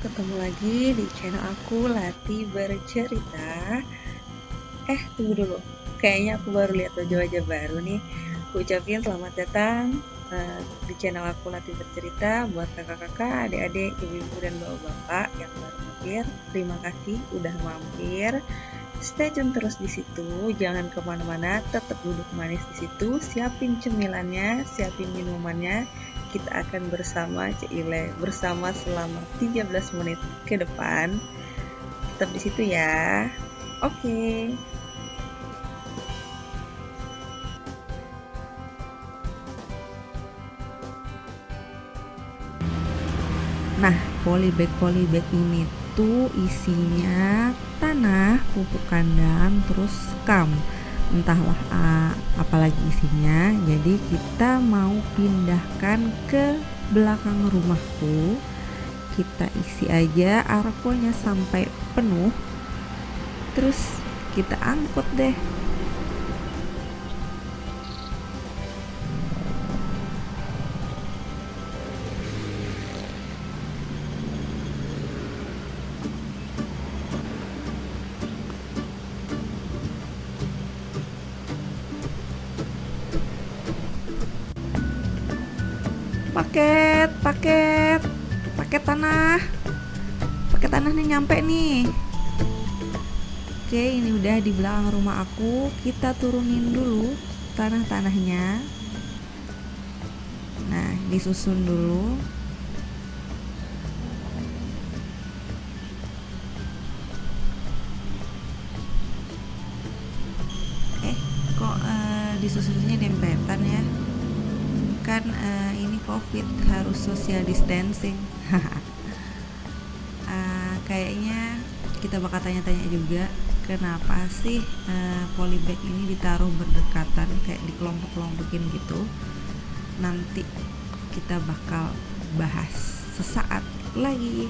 ketemu lagi di channel aku Lati Bercerita. Tunggu dulu, kayaknya aku baru lihat wajah-wajah baru nih. Aku ucapin selamat datang di channel aku Lati Bercerita buat kakak-kakak, adik-adik, ibu-ibu dan bapak-bapak yang baru mampir. Terima kasih udah mampir. Stay tune terus di situ, jangan kemana-mana, tetap duduk manis di situ. Siapin cemilannya, siapin minumannya. Kita akan bersama selama 13 menit ke depan. Tetap di situ ya. Oke. Nah, polybag ini tuh isinya tanah, pupuk kandang, terus skam. Entahlah apalagi isinya. Jadi kita mau pindahkan ke belakang rumahku. Kita isi aja arkonya sampai penuh, terus kita angkut deh. paket tanah nih nyampe nih. Oke, ini udah di belakang rumah aku. Kita turunin dulu tanahnya. Nah, disusun dulu. Kok disusunnya dempetan ya? Kan ini COVID, harus social distancing. Kayaknya kita bakal tanya-tanya juga kenapa sih polybag ini ditaruh berdekatan kayak di kelompok-kelompokin gitu. Nanti kita bakal bahas sesaat lagi.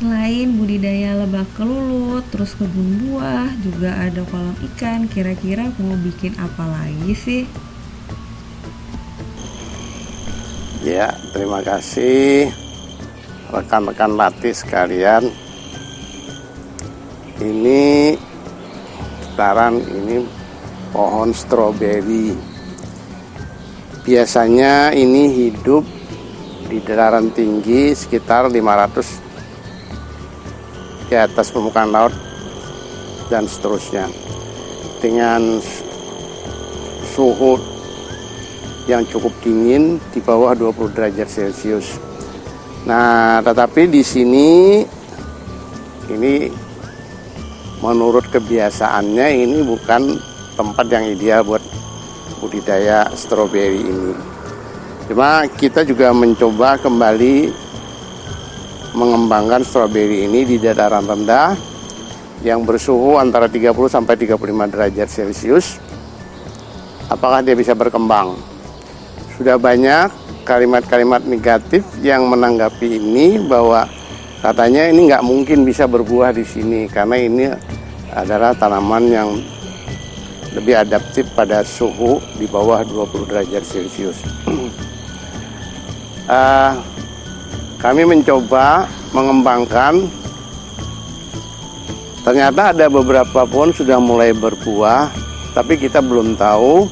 Selain budidaya lebah kelulut, terus kebun buah, juga ada kolam ikan. Kira-kira mau bikin apa lagi sih? Ya, terima kasih rekan-rekan Lati sekalian. Ini pohon stroberi. Biasanya ini hidup di dataran tinggi sekitar 500 di atas permukaan laut dan seterusnya, dengan suhu yang cukup dingin di bawah 20 derajat Celcius. Nah, tetapi di sini ini menurut kebiasaannya ini bukan tempat yang ideal buat budidaya stroberi ini. Cuma kita juga mencoba kembali mengembangkan stroberi ini di dataran rendah yang bersuhu antara 30 sampai 35 derajat Celcius. Apakah dia bisa berkembang? Sudah banyak kalimat-kalimat negatif yang menanggapi ini, bahwa katanya ini nggak mungkin bisa berbuah di sini karena ini adalah tanaman yang lebih adaptif pada suhu di bawah 20 derajat Celcius. Kami mencoba mengembangkan, ternyata ada beberapa pohon sudah mulai berbuah, tapi kita belum tahu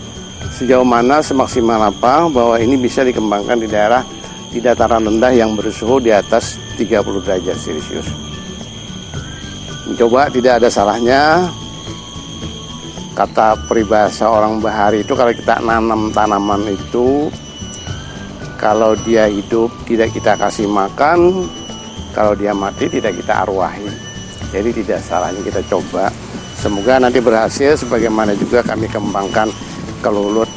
sejauh mana, semaksimal apa bahwa ini bisa dikembangkan di daerah di dataran rendah yang bersuhu di atas 30 derajat Celcius. Mencoba tidak ada salahnya. Kata peribahasa orang bahari itu, kalau kita nanam tanaman itu, kalau dia hidup tidak kita kasih makan, kalau dia mati tidak kita arwahi. Jadi tidak salahnya kita coba. Semoga nanti berhasil, sebagaimana juga kami kembangkan kelulut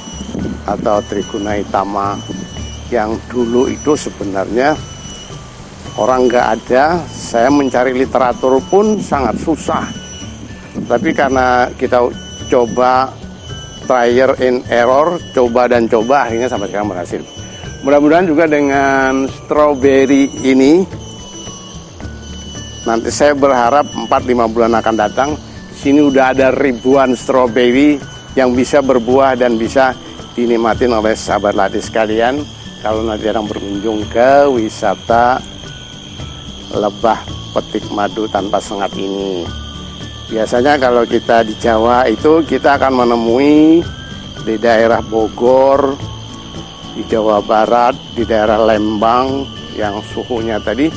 atau Trigona hitama yang dulu itu sebenarnya orang nggak ada. Saya mencari literatur pun sangat susah. Tapi karena kita coba trial and error, coba dan coba, akhirnya sampai sekarang berhasil. Mudah-mudahan juga dengan stroberi ini, nanti saya berharap 4-5 bulan akan datang, sini udah ada ribuan stroberi yang bisa berbuah dan bisa dinikmatin oleh sahabat latih sekalian. Kalau nanti orang berkunjung ke wisata lebah petik madu tanpa sengat ini. Biasanya kalau kita di Jawa itu kita akan menemui di daerah Bogor, di Jawa Barat, di daerah Lembang yang suhunya tadi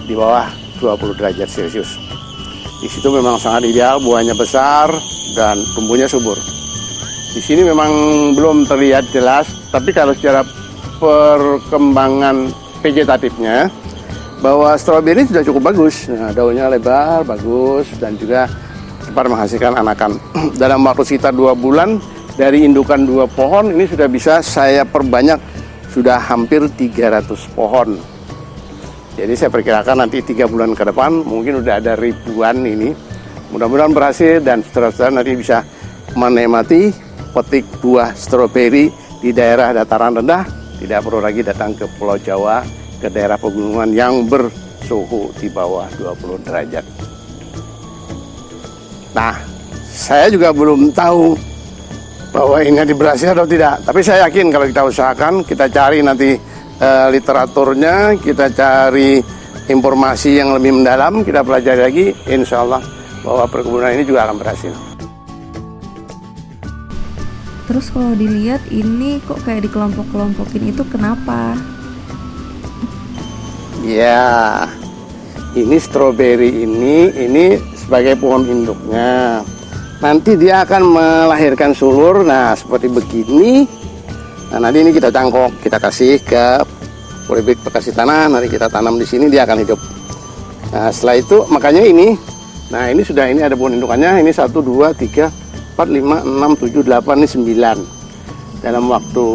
di bawah 20 derajat Celcius. Di situ memang sangat ideal, buahnya besar dan tumbuhnya subur. Di sini memang belum terlihat jelas, tapi kalau secara perkembangan vegetatifnya, bahwa stroberi sudah cukup bagus. Nah, daunnya lebar, bagus, dan juga cepat menghasilkan anakan. Dalam waktu sekitar 2 bulan dari indukan 2 pohon ini sudah bisa saya perbanyak, sudah hampir 300 pohon. Jadi saya perkirakan nanti 3 bulan ke depan mungkin udah ada ribuan ini. Mudah-mudahan berhasil dan saudara-saudara nanti bisa menikmati petik buah stroberi di daerah dataran rendah. Tidak perlu lagi datang ke Pulau Jawa, ke daerah pegunungan yang bersuhu di bawah 20 derajat. Nah, saya juga belum tahu bahwa ini berhasil atau tidak. Tapi saya yakin kalau kita usahakan, kita cari nanti literaturnya, kita cari informasi yang lebih mendalam, kita pelajari lagi, insya Allah bahwa perkebunan ini juga akan berhasil. Terus kalau dilihat ini kok kayak dikelompok-kelompokin, itu kenapa? Ya, ini stroberi ini sebagai pohon induknya. Nanti dia akan melahirkan sulur, nah seperti begini. Nah nanti ini kita cangkok, kita kasih ke polybag bekasi tanah, nanti kita tanam di sini, dia akan hidup. Nah setelah itu makanya ini, nah ini sudah, ini ada pohon indukannya, ini 1, 2, 3, 4, 5, 6, 7, 8, ini 9. Dalam waktu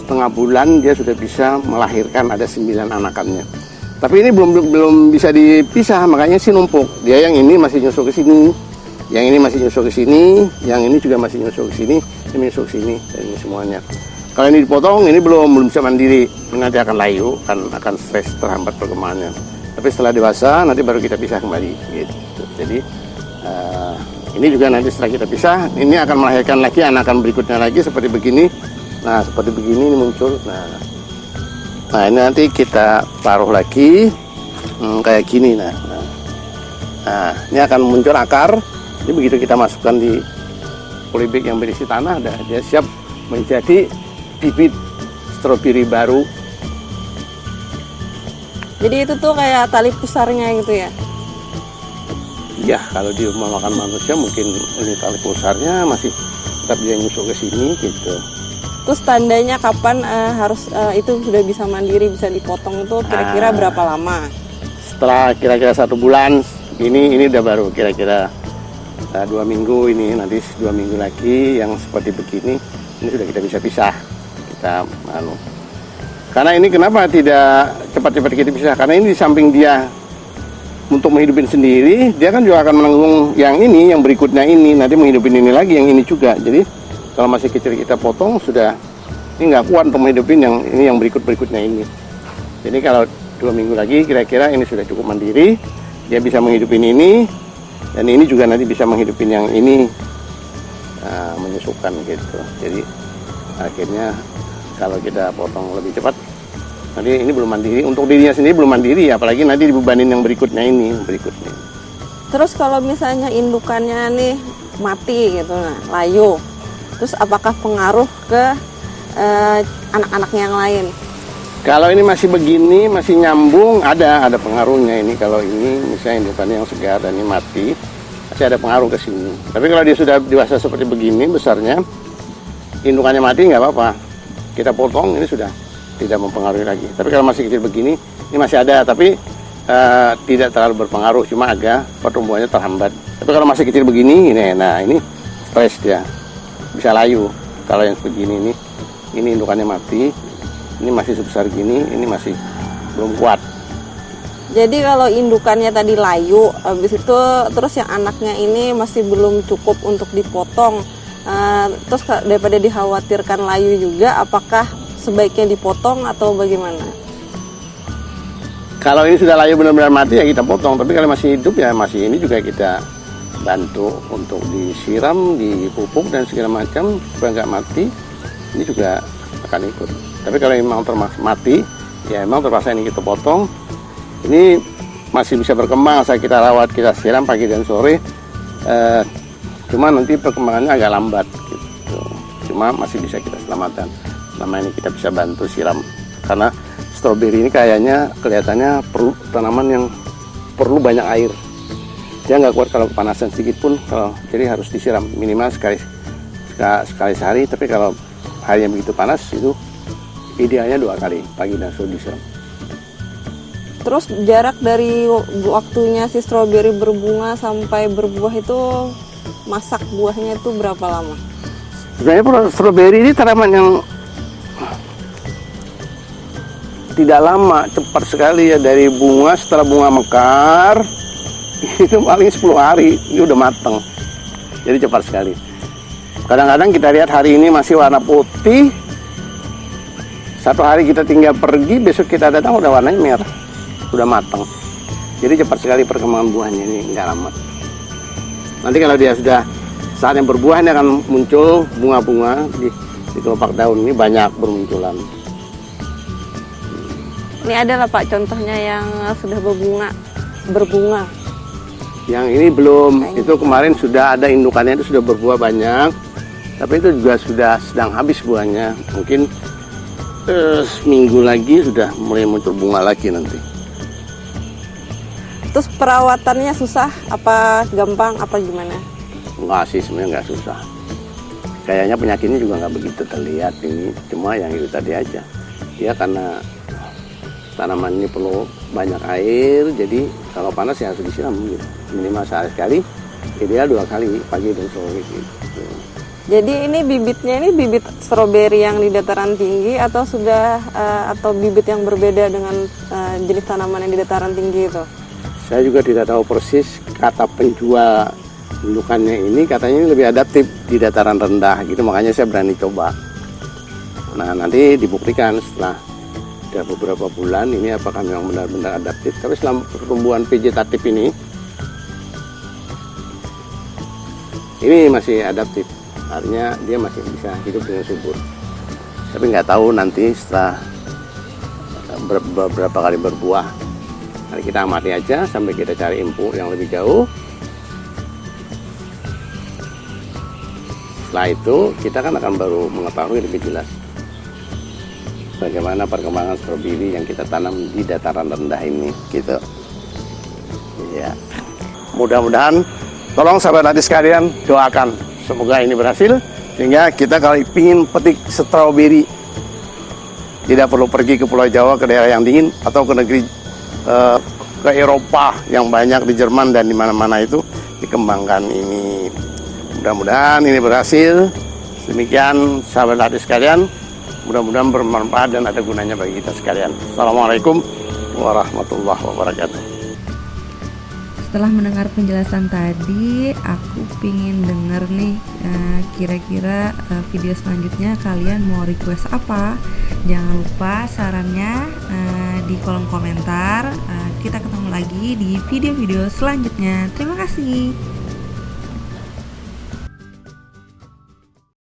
setengah bulan dia sudah bisa melahirkan, ada 9 anakannya. Tapi ini belum bisa dipisah, makanya sih numpuk. Dia yang ini masih nyusul ke sini, yang ini masih nyusul ke sini, yang ini juga masih nyusul ke sini, ini nyusul ke sini, dan ini semuanya. Kalau ini dipotong, ini belum bisa mandiri, nanti akan layu, akan stres, terhambat perkembangannya. Tapi setelah dewasa, nanti baru kita pisah kembali. Gitu. Jadi ini juga nanti setelah kita pisah, ini akan melahirkan lagi anakan berikutnya lagi seperti begini. Nah seperti begini ini muncul. Nah ini nanti kita taruh lagi kayak gini. Nah ini akan muncul akar. Jadi begitu kita masukkan di polybag yang berisi tanah, dia siap menjadi bibit stroberi baru. Jadi itu tuh kayak tali pusarnya gitu ya? Ya, kalau dia mau makan manusia mungkin ini tali pusarnya masih tetap dia nyusul ke sini gitu. Terus tandanya kapan harus itu sudah bisa mandiri, bisa dipotong itu kira-kira berapa lama? Setelah kira-kira 1 bulan, ini udah baru kira-kira 2 minggu, ini nanti 2 minggu lagi yang seperti begini, ini sudah kita bisa pisah. Karena ini kenapa tidak cepat-cepat kita pisah? Karena ini di samping dia untuk menghidupin sendiri, dia kan juga akan menanggung yang ini, yang berikutnya ini, nanti menghidupin ini lagi, yang ini juga. Jadi kalau masih kecil kita potong, sudah ini nggak kuat untuk menghidupin yang ini, yang berikutnya ini. Jadi kalau 2 minggu lagi kira-kira ini sudah cukup mandiri, dia bisa menghidupin ini, dan ini juga nanti bisa menghidupin yang ini, menyusukan gitu. Jadi akhirnya kalau kita potong lebih cepat, nanti ini belum mandiri, untuk dirinya sendiri belum mandiri, apalagi nanti dibebanin yang berikutnya ini, berikutnya. Terus kalau misalnya indukannya nih mati gitu, nah layu, terus apakah pengaruh ke anak-anaknya yang lain? Kalau ini masih begini, masih nyambung, ada pengaruhnya ini. Kalau ini misalnya indukannya yang segar dan ini mati, masih ada pengaruh ke sini. Tapi kalau dia sudah dewasa seperti begini besarnya, indukannya mati nggak apa-apa, kita potong, ini sudah tidak mempengaruhi lagi. Tapi kalau masih kecil begini, ini masih ada, tapi tidak terlalu berpengaruh, cuma agak pertumbuhannya terhambat. Tapi kalau masih kecil begini, ini stres dia, bisa layu. Kalau yang begini ini indukannya mati, ini masih sebesar gini, ini masih belum kuat. Jadi kalau indukannya tadi layu, habis itu terus yang anaknya ini masih belum cukup untuk dipotong, Terus daripada dikhawatirkan layu juga, apakah sebaiknya dipotong atau bagaimana? Kalau ini sudah layu benar-benar mati ya kita potong, tapi kalau masih hidup ya masih ini juga kita bantu untuk disiram, dipupuk dan segala macam supaya nggak mati. Ini juga akan ikut. Tapi kalau memang termasuk mati, ya memang terpaksa ini kita potong. Ini masih bisa berkembang, asal kita rawat, kita siram pagi dan sore. Cuma nanti perkembangannya agak lambat gitu. Cuma masih bisa kita selamatkan. Selama ini kita bisa bantu siram. Karena stroberi ini kayaknya kelihatannya perlu tanaman yang perlu banyak air. Dia nggak kuat kalau kepanasan sedikit pun, jadi harus disiram minimal sekali sehari. Tapi kalau hari yang begitu panas itu idealnya 2 kali, pagi dan sore disiram. Terus jarak dari waktunya si stroberi berbunga sampai berbuah itu, masak buahnya itu berapa lama? Sebenarnya stroberi ini tanaman yang tidak lama, cepat sekali ya, dari bunga. Setelah bunga mekar itu paling 10 hari ini udah matang, jadi cepat sekali. Kadang-kadang kita lihat hari ini masih warna putih, 1 hari kita tinggal pergi, besok kita datang udah warnanya merah, udah matang. Jadi cepat sekali perkembangan buahnya, ini nggak lama. Nanti kalau dia sudah saatnya berbuah, ini akan muncul bunga-bunga di kelopak daun ini, banyak bermunculan. Ini adalah Pak contohnya yang sudah berbunga. Yang ini belum, itu kemarin sudah ada indukannya, itu sudah berbuah banyak, tapi itu juga sudah sedang habis buahnya. Mungkin seminggu lagi sudah mulai muncul bunga lagi nanti. Terus perawatannya susah, apa gampang, apa gimana? Enggak sih, sebenarnya nggak susah. Kayaknya penyakitnya juga nggak begitu terlihat ini, cuma yang itu tadi aja. Dia karena tanaman ini perlu banyak air, jadi kalau panas ya harus disiram gitu. Minimal sehari sekali, ideal 2 kali, pagi dan sore gitu. Jadi ini bibitnya, ini bibit stroberi yang di dataran tinggi atau sudah atau bibit yang berbeda dengan jenis tanaman yang di dataran tinggi itu? Saya juga tidak tahu persis, kata penjual indukannya ini katanya ini lebih adaptif di dataran rendah gitu, makanya saya berani coba. Nah, nanti dibuktikan setelah beberapa bulan ini apakah memang benar-benar adaptif. Tapi selama pertumbuhan vegetatif ini masih adaptif, artinya dia masih bisa hidup dengan subur. Tapi nggak tahu nanti setelah beberapa kali berbuah. Nanti kita amati aja sampai kita cari info yang lebih jauh. Setelah itu kita kan akan baru mengetahui lebih jelas bagaimana perkembangan stroberi yang kita tanam di dataran rendah ini gitu. Ya. Mudah-mudahan, tolong sahabat hati sekalian doakan semoga ini berhasil sehingga kita kalau ingin petik stroberi tidak perlu pergi ke Pulau Jawa, ke daerah yang dingin, atau ke negeri ke Eropa yang banyak, di Jerman dan di mana-mana itu dikembangkan ini. Mudah-mudahan ini berhasil. Demikian sahabat hati sekalian. Mudah-mudahan bermanfaat dan ada gunanya bagi kita sekalian. Assalamualaikum warahmatullahi wabarakatuh. Setelah mendengar penjelasan tadi, aku pingin denger nih kira-kira video selanjutnya kalian mau request apa. Jangan lupa sarannya di kolom komentar. Kita ketemu lagi di video-video selanjutnya. Terima kasih.